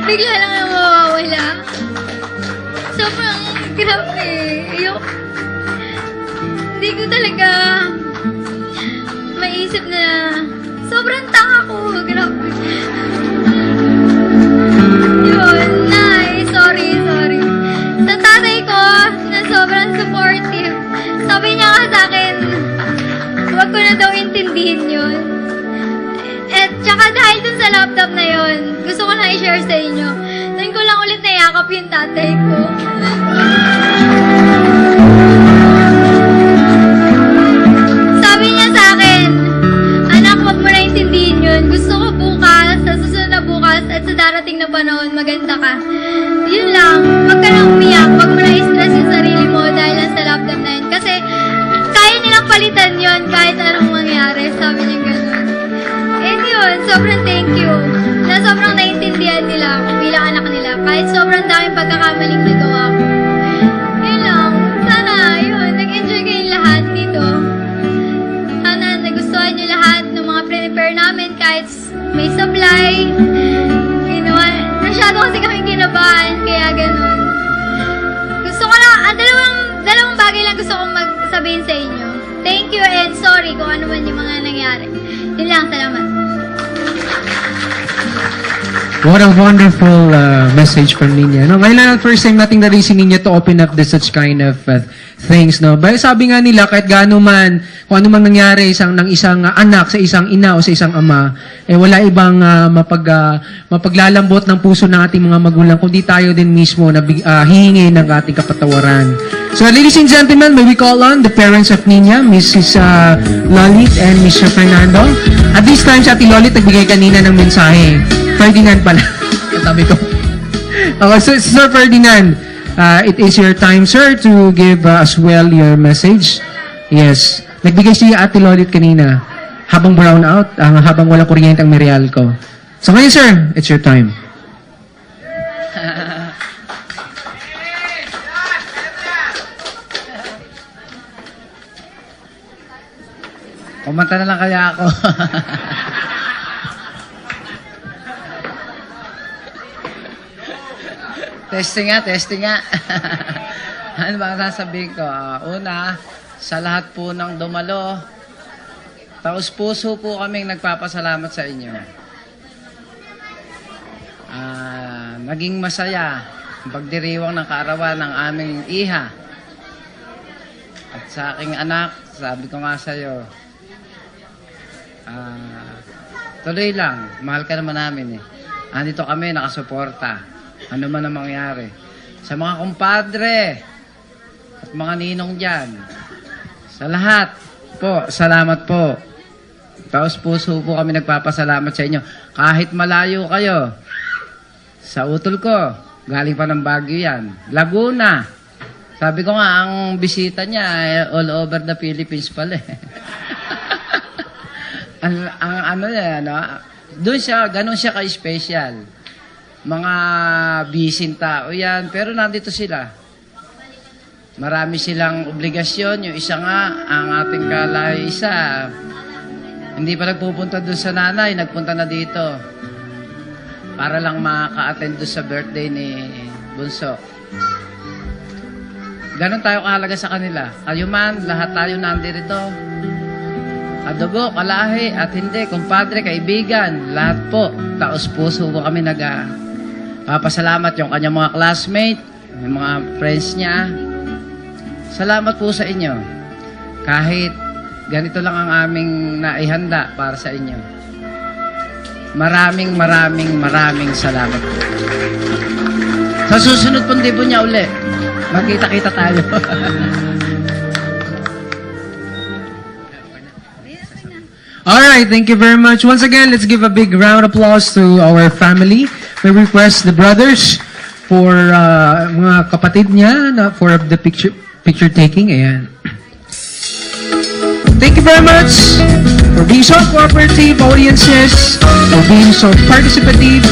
bigla lang na mawawala. Sobrang grabe. Hindi ko talaga maisip na sobrang tanga ko. Grabe. Yun, Nay. Sorry. Sa tatay ko, na sobrang supportive. Sabi niya nga sa akin, huwag ko na daw intindihin yun. At tsaka dahil dun sa laptop na yun, gusto ko na i-share sa inyo. Doon ko lang ulit nayakap yung tatay ko. Sabi niya sa akin, anak, huwag mo na intindihin yun. Gusto ko bukas, sa susunod na bukas, at sa darating na panahon, maganda ka. Yun lang, huwag ka lang umiyak. Huwag mo na i-stress yung sarili mo dahil lang sa laptop na yun. Kasi, kaya nilang palitan yun kahit anong mangyari. Sabi niya gano'n. And yun, sobrang thank you. Na sobrang naiintindihan nila ako bilang anak nila. Kahit sobrang daming pagkakamaling nagawa ko. Yun lang. Sana, yun, nag-enjoy kayong lahat dito. Sana nagustuhan nyo lahat ng mga prepare namin kahit may supply. Ginawa, masyado kasi kami kinabahan, kaya ganun. Gusto ko lang, dalawang bagay lang gusto kong magsabihin sa inyo. Thank you and sorry kung ano man yung mga nangyari. Yun lang, salamat. What a wonderful message from Nina. No, ngayon lang first time nating narisi Nina to open up this such kind of things. No, but sabi nga nila kahit gaano man kung ano man nangyari ng isang anak sa isang ina o sa isang ama, eh wala ibang mapaglalambot ng puso ng ating mga magulang kundi tayo din mismo na hihingi ng ating kapatawaran. So, ladies and gentlemen, may we call on the parents of Nina, Mrs. Lolit and Mr. Fernando. At this time, si Ate Lolit nagbigay kanina ng mensahe. Ferdinand pala. Sabi ko. Okay, so, Sir Ferdinand, it is your time, sir, to give as well your message. Yes. Nagbigay si Ate Lolit kanina habang brown out, habang walang kuryente ang Merialco. So ngayon, sir, it's your time. Kumanta na lang kaya ako. Testing nga. Ano ba ang sasabihin ko? Una, sa lahat po ng dumalo, taus-puso po kaming nagpapasalamat sa inyo. Naging masaya ang pagdiriwang ng kaarawan ng aming iha. At sa aking anak, sabi ko nga sa'yo, tuloy lang, mahal ka naman namin eh. Andito kami, nakasuporta. Ano man ang mangyari. Sa mga kumpadre at mga ninong dyan, sa lahat po, salamat po. Taos-puso po kami nagpapasalamat sa inyo. Kahit malayo kayo, sa utol ko, galing pa ng Baguio yan. Laguna. Sabi ko nga, ang bisita niya all over the Philippines pala eh. Doon siya, ganun siya ka-special. Mga bising tao yan, pero nandito sila. Marami silang obligasyon. Yung isa nga, ang ating kalay isa, hindi pa nagpupunta doon sa nanay, nagpunta na dito. Para lang maka-attend doon sa birthday ni Bunso. Ganon tayo kahalaga sa kanila. Kayo man, lahat tayo nandito. Adobo, kalahi, at hindi, kumpadre, kaibigan, lahat po, taos-puso po kami papasalamat yung kanyang mga classmate, yung mga friends niya. Salamat po sa inyo. Kahit ganito lang ang aming naihanda para sa inyo. Maraming salamat po. Sa susunod pong dibo niya uli, magkita-kita tayo. Alright, thank you very much. Once again, let's give a big round of applause to our family. We request the brothers for mga kapatid niya for the picture taking. Ayan. Thank you very much for being so cooperative, audiences, for being so participative.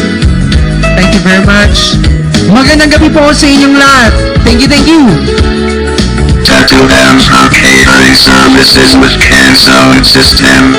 Thank you very much. Magandang gabi po sa inyong lahat. Thank you. Tattoo M's for catering services with Can Sound System.